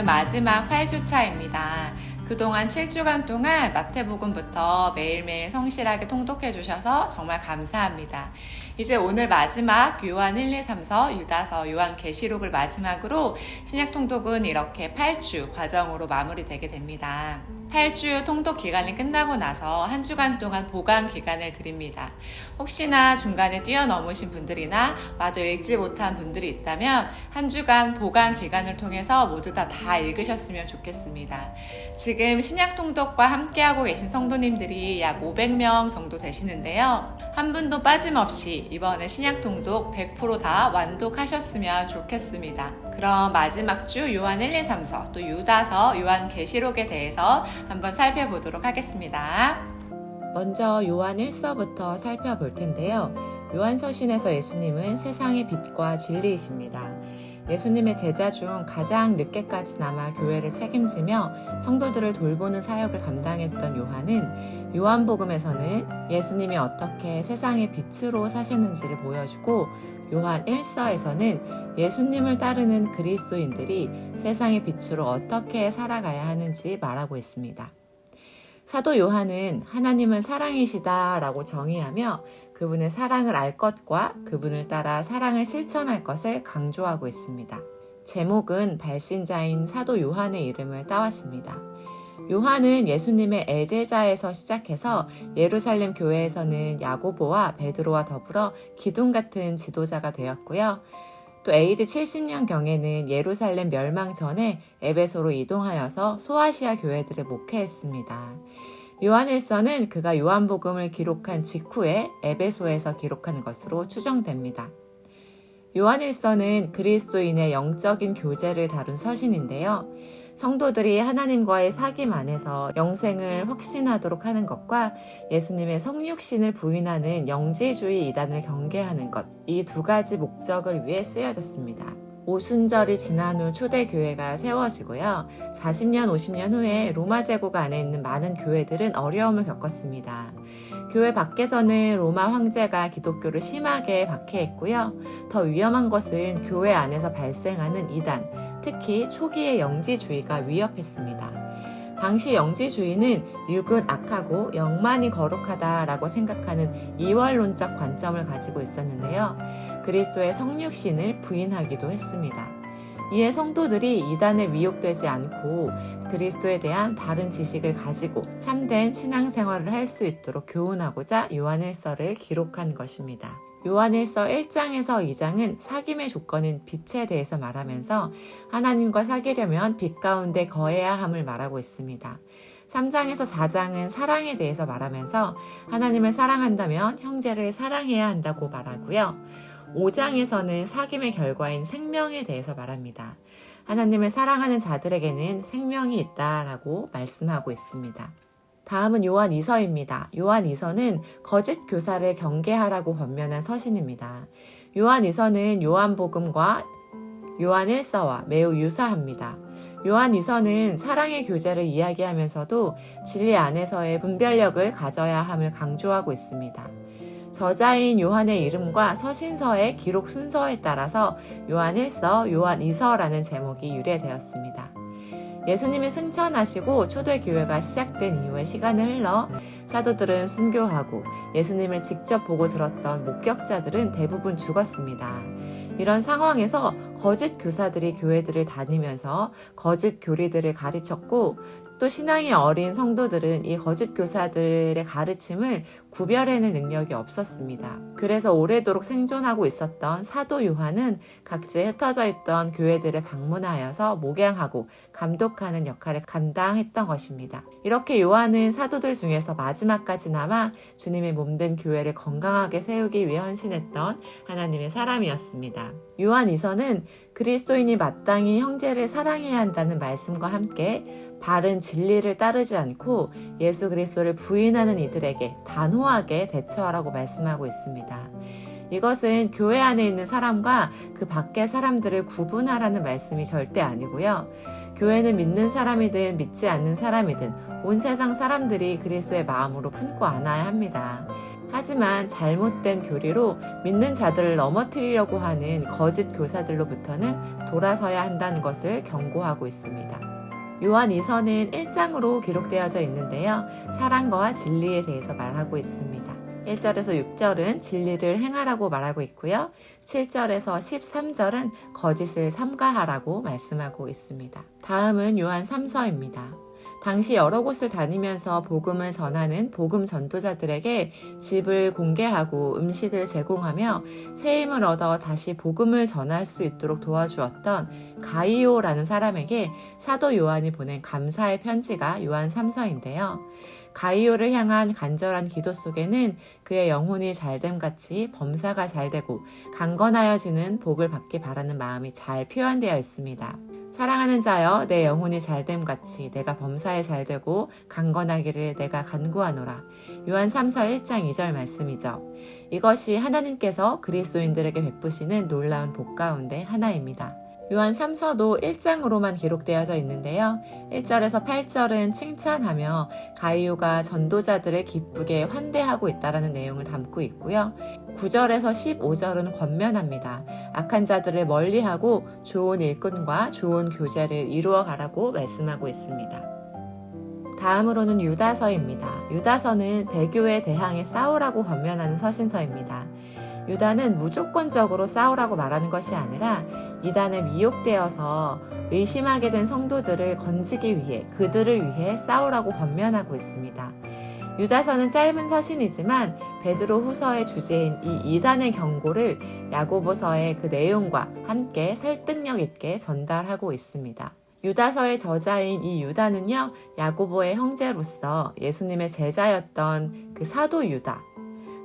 마지막 8주차입니다. 그동안 7주간 동안 마태복음부터 매일매일 성실하게 통독해 주셔서 정말 감사합니다. 이제 오늘 마지막 요한 1, 2, 3서, 유다서, 요한계시록을 마지막으로 신약 통독은 이렇게 8주 과정으로 마무리되게 됩니다. 8주 통독 기간이 끝나고 나서 한 주간 동안 보강 기간을 드립니다. 혹시나 중간에 뛰어넘으신 분들이나 마저 읽지 못한 분들이 있다면 한 주간 보강 기간을 통해서 모두 다 읽으셨으면 좋겠습니다. 지금 신약 통독과 함께하고 계신 성도님들이 약 500명 정도 되시는데요. 한 분도 빠짐없이 이번에 신약 통독 100% 다 완독하셨으면 좋겠습니다. 그럼 마지막 주 요한 1, 2, 3서, 또 유다서, 요한계시록에 대해서 한번 살펴보도록 하겠습니다. 먼저 요한 1서부터 살펴볼 텐데요. 요한서신에서 예수님은 세상의 빛과 진리이십니다. 예수님의 제자 중 가장 늦게까지나마 교회를 책임지며 성도들을 돌보는 사역을 감당했던 요한은 요한복음에서는 예수님이 어떻게 세상의 빛으로 사셨는지를 보여주고 요한 1서에서는 예수님을 따르는 그리스도인들이 세상의 빛으로 어떻게 살아가야 하는지 말하고 있습니다. 사도 요한은 하나님은 사랑이시다 라고 정의하며 그분의 사랑을 알 것과 그분을 따라 사랑을 실천할 것을 강조하고 있습니다. 제목은 발신자인 사도 요한의 이름을 따왔습니다. 요한은 예수님의 애제자에서 시작해서 예루살렘 교회에서는 야고보와 베드로와 더불어 기둥 같은 지도자가 되었고요. 또 AD 70년경에는 예루살렘 멸망 전에 에베소로 이동하여서 소아시아 교회들을 목회했습니다. 요한일서는 그가 요한복음을 기록한 직후에 에베소에서 기록한 것으로 추정됩니다. 요한일서는 그리스도인의 영적인 교제를 다룬 서신인데요. 성도들이 하나님과의 사귐 안에서 영생을 확신하도록 하는 것과 예수님의 성육신을 부인하는 영지주의 이단을 경계하는 것, 이 두 가지 목적을 위해 쓰여졌습니다. 오순절이 지난 후 초대교회가 세워지고요. 40년, 50년 후에 로마 제국 안에 있는 많은 교회들은 어려움을 겪었습니다. 교회 밖에서는 로마 황제가 기독교를 심하게 박해했고요. 더 위험한 것은 교회 안에서 발생하는 이단, 특히 초기의 영지주의가 위협했습니다. 당시 영지주의는 육은 악하고 영만이 거룩하다라고 생각하는 이원론적 관점을 가지고 있었는데요. 그리스도의 성육신을 부인하기도 했습니다. 이에 성도들이 이단에 미혹되지 않고 그리스도에 대한 바른 지식을 가지고 참된 신앙생활을 할 수 있도록 교훈하고자 요한일서를 기록한 것입니다. 요한일서 1장에서 2장은 사귐의 조건인 빛에 대해서 말하면서 하나님과 사귀려면 빛 가운데 거해야 함을 말하고 있습니다. 3장에서 4장은 사랑에 대해서 말하면서 하나님을 사랑한다면 형제를 사랑해야 한다고 말하고요. 5장에서는 사귐의 결과인 생명에 대해서 말합니다. 하나님을 사랑하는 자들에게는 생명이 있다라고 말씀하고 있습니다. 다음은 요한 2서입니다. 요한 2서는 거짓 교사를 경계하라고 권면한 서신입니다. 요한 2서는 요한복음과 요한 1서와 매우 유사합니다. 요한 2서는 사랑의 교제를 이야기하면서도 진리 안에서의 분별력을 가져야 함을 강조하고 있습니다. 저자인 요한의 이름과 서신서의 기록 순서에 따라서 요한 1서, 요한 2서라는 제목이 유래되었습니다. 예수님이 승천하시고 초대교회가 시작된 이후에 시간을 흘러 사도들은 순교하고 예수님을 직접 보고 들었던 목격자들은 대부분 죽었습니다. 이런 상황에서 거짓 교사들이 교회들을 다니면서 거짓 교리들을 가르쳤고 또 신앙이 어린 성도들은 이 거짓 교사들의 가르침을 구별해낼 능력이 없었습니다. 그래서 오래도록 생존하고 있었던 사도 요한은 각지에 흩어져 있던 교회들을 방문하여서 목양하고 감독하는 역할을 감당했던 것입니다. 이렇게 요한은 사도들 중에서 마지막까지나마 주님의 몸된 교회를 건강하게 세우기 위해 헌신했던 하나님의 사람이었습니다. 요한 2서는 그리스도인이 마땅히 형제를 사랑해야 한다는 말씀과 함께 바른 진리를 따르지 않고 예수 그리스도를 부인하는 이들에게 단호하게 대처하라고 말씀하고 있습니다. 이것은 교회 안에 있는 사람과 그 밖의 사람들을 구분하라는 말씀이 절대 아니고요. 교회는 믿는 사람이든 믿지 않는 사람이든 온 세상 사람들이 그리스도의 마음으로 품고 안아야 합니다. 하지만 잘못된 교리로 믿는 자들을 넘어뜨리려고 하는 거짓 교사들로부터는 돌아서야 한다는 것을 경고하고 있습니다. 요한 2서는 1장으로 기록되어져 있는데요. 사랑과 진리에 대해서 말하고 있습니다. 1절에서 6절은 진리를 행하라고 말하고 있고요. 7절에서 13절은 거짓을 삼가하라고 말씀하고 있습니다. 다음은 요한 3서입니다. 당시 여러 곳을 다니면서 복음을 전하는 복음 전도자들에게 집을 공개하고 음식을 제공하며 새 힘을 얻어 다시 복음을 전할 수 있도록 도와주었던 가이오라는 사람에게 사도 요한이 보낸 감사의 편지가 요한 3서인데요. 가이오를 향한 간절한 기도 속에는 그의 영혼이 잘됨같이 범사가 잘되고 강건하여지는 복을 받기 바라는 마음이 잘 표현되어 있습니다. 사랑하는 자여, 내 영혼이 잘됨같이 내가 범사에 잘되고 강건하기를 내가 간구하노라. 요한 3서 1장 2절 말씀이죠. 이것이 하나님께서 그리스도인들에게 베푸시는 놀라운 복 가운데 하나입니다. 요한 3서도 1장으로만 기록되어져 있는데요. 1절에서 8절은 칭찬하며 가이오가 전도자들을 기쁘게 환대하고 있다는 내용을 담고 있고요. 9절에서 15절은 권면합니다. 악한 자들을 멀리하고 좋은 일꾼과 좋은 교제를 이루어 가라고 말씀하고 있습니다. 다음으로는 유다서입니다. 유다서는 배교에 대항해 싸우라고 권면하는 서신서입니다. 유다는 무조건적으로 싸우라고 말하는 것이 아니라 이단에 미혹되어서 의심하게 된 성도들을 건지기 위해 그들을 위해 싸우라고 권면하고 있습니다. 유다서는 짧은 서신이지만 베드로 후서의 주제인 이 이단의 경고를 야고보서의 그 내용과 함께 설득력 있게 전달하고 있습니다. 유다서의 저자인 이 유다는요, 야고보의 형제로서 예수님의 제자였던 그 사도 유다,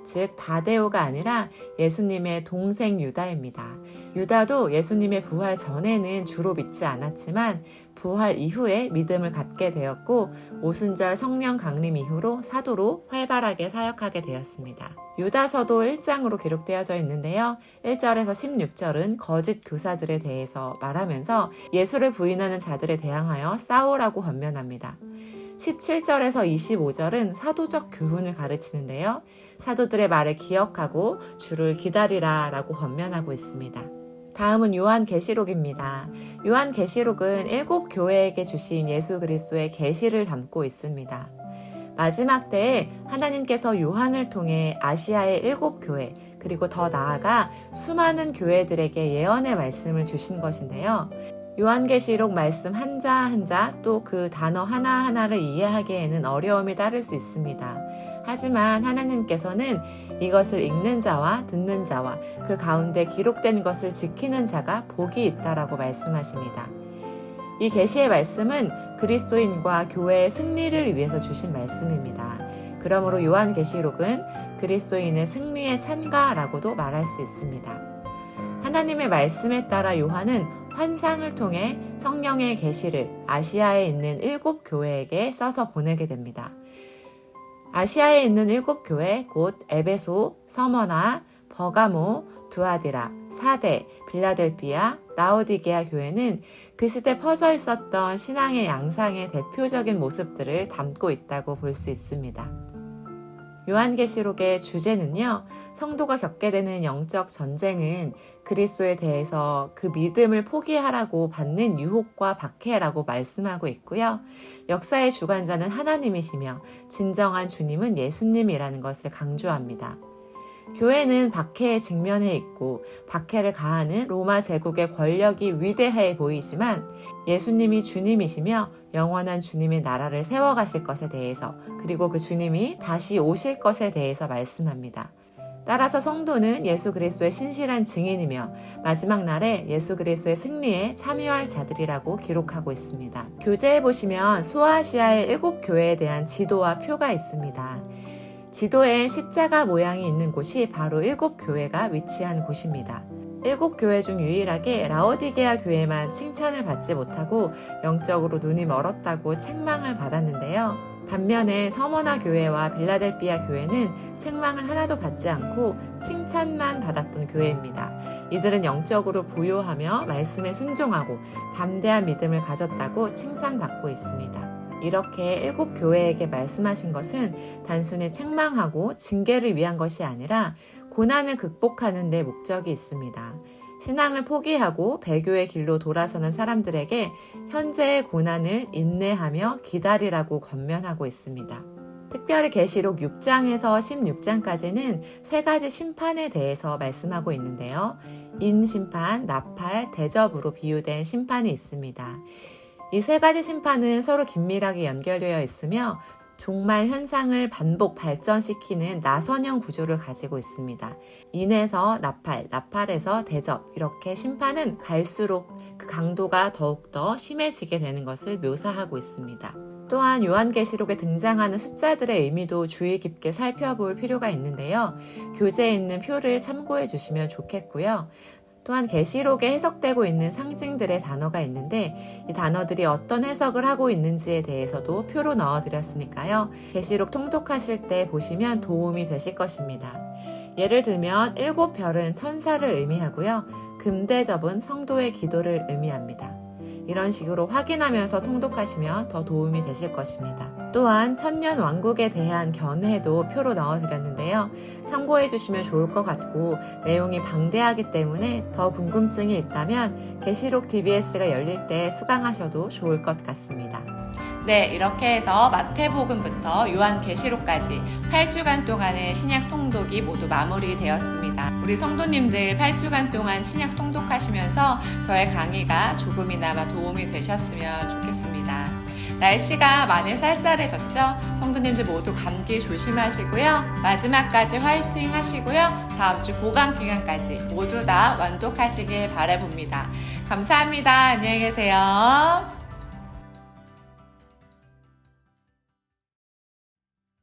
즉 다데오가 아니라 예수님의 동생 유다입니다. 유다도 예수님의 부활 전에는 주로 믿지 않았지만 부활 이후에 믿음을 갖게 되었고 오순절 성령 강림 이후로 사도로 활발하게 사역하게 되었습니다. 유다서도 1장으로 기록되어져 있는데요. 1절에서 16절은 거짓 교사들에 대해서 말하면서 예수를 부인하는 자들에 대항하여 싸우라고 권면합니다. 17절에서 25절은 사도적 교훈을 가르치는데요. 사도들의 말을 기억하고 주를 기다리라 라고 권면하고 있습니다. 다음은 요한계시록입니다. 요한계시록은 7교회에게 주신 예수 그리스도의 계시를 담고 있습니다. 마지막 때에 하나님께서 요한을 통해 아시아의 7교회 그리고 더 나아가 수많은 교회들에게 예언의 말씀을 주신 것인데요. 요한계시록 말씀 한자 한자 또 그 단어 하나하나를 이해하기에는 어려움이 따를 수 있습니다. 하지만 하나님께서는 이것을 읽는 자와 듣는 자와 그 가운데 기록된 것을 지키는 자가 복이 있다라고 말씀하십니다. 이 계시의 말씀은 그리스도인과 교회의 승리를 위해서 주신 말씀입니다. 그러므로 요한계시록은 그리스도인의 승리의 찬가라고도 말할 수 있습니다. 하나님의 말씀에 따라 요한은 환상을 통해 성령의 계시를 아시아에 있는 7교회에게 써서 보내게 됩니다. 아시아에 있는 7교회 곧 에베소, 서머나, 버가모, 두아디라, 사데, 빌라델비아, 라오디게아 교회는 그 시대 퍼져 있었던 신앙의 양상의 대표적인 모습들을 담고 있다고 볼 수 있습니다. 요한계시록의 주제는요, 성도가 겪게 되는 영적 전쟁은 그리스도에 대해서 그 믿음을 포기하라고 받는 유혹과 박해라고 말씀하고 있고요. 역사의 주관자는 하나님이시며 진정한 주님은 예수님이라는 것을 강조합니다. 교회는 박해에 직면해 있고 박해를 가하는 로마 제국의 권력이 위대해 보이지만 예수님이 주님이시며 영원한 주님의 나라를 세워가실 것에 대해서 그리고 그 주님이 다시 오실 것에 대해서 말씀합니다. 따라서 성도는 예수 그리스도의 신실한 증인이며 마지막 날에 예수 그리스도의 승리에 참여할 자들이라고 기록하고 있습니다. 교재에 보시면 소아시아의 7교회에 대한 지도와 표가 있습니다. 지도에 십자가 모양이 있는 곳이 바로 7교회가 위치한 곳입니다. 7교회 중 유일하게 라오디게아 교회만 칭찬을 받지 못하고 영적으로 눈이 멀었다고 책망을 받았는데요. 반면에 서머나 교회와 빌라델비아 교회는 책망을 하나도 받지 않고 칭찬만 받았던 교회입니다. 이들은 영적으로 부요하며 말씀에 순종하고 담대한 믿음을 가졌다고 칭찬받고 있습니다. 이렇게 7교회에게 말씀하신 것은 단순히 책망하고 징계를 위한 것이 아니라 고난을 극복하는 데 목적이 있습니다. 신앙을 포기하고 배교의 길로 돌아서는 사람들에게 현재의 고난을 인내하며 기다리라고 권면하고 있습니다. 특별히 계시록 6장에서 16장까지는 3가지 심판에 대해서 말씀하고 있는데요. 인심판, 나팔, 대접으로 비유된 심판이 있습니다. 이 3가지 심판은 서로 긴밀하게 연결되어 있으며 종말 현상을 반복 발전시키는 나선형 구조를 가지고 있습니다. 인에서 나팔, 나팔에서 대접, 이렇게 심판은 갈수록 그 강도가 더욱더 심해지게 되는 것을 묘사하고 있습니다. 또한 요한계시록에 등장하는 숫자들의 의미도 주의 깊게 살펴볼 필요가 있는데요. 교재에 있는 표를 참고해 주시면 좋겠고요. 또한 계시록에 해석되고 있는 상징들의 단어가 있는데 이 단어들이 어떤 해석을 하고 있는지에 대해서도 표로 넣어드렸으니까요. 계시록 통독하실 때 보시면 도움이 되실 것입니다. 예를 들면 7별은 천사를 의미하고요. 금대접은 성도의 기도를 의미합니다. 이런 식으로 확인하면서 통독하시면 더 도움이 되실 것입니다. 또한 천년 왕국에 대한 견해도 표로 넣어드렸는데요. 참고해 주시면 좋을 것 같고 내용이 방대하기 때문에 더 궁금증이 있다면 계시록 DBS가 열릴 때 수강하셔도 좋을 것 같습니다. 네, 이렇게 해서 마태복음부터 요한계시록까지 8주간 동안의 신약 통독이 모두 마무리되었습니다. 우리 성도님들 8주간 동안 신약 통독하시면서 저의 강의가 조금이나마 도움이 되셨으면 좋겠습니다. 날씨가 많이 쌀쌀해졌죠? 성도님들 모두 감기 조심하시고요. 마지막까지 화이팅 하시고요. 다음 주 보강 기간까지 모두 다 완독하시길 바라봅니다. 감사합니다. 안녕히 계세요.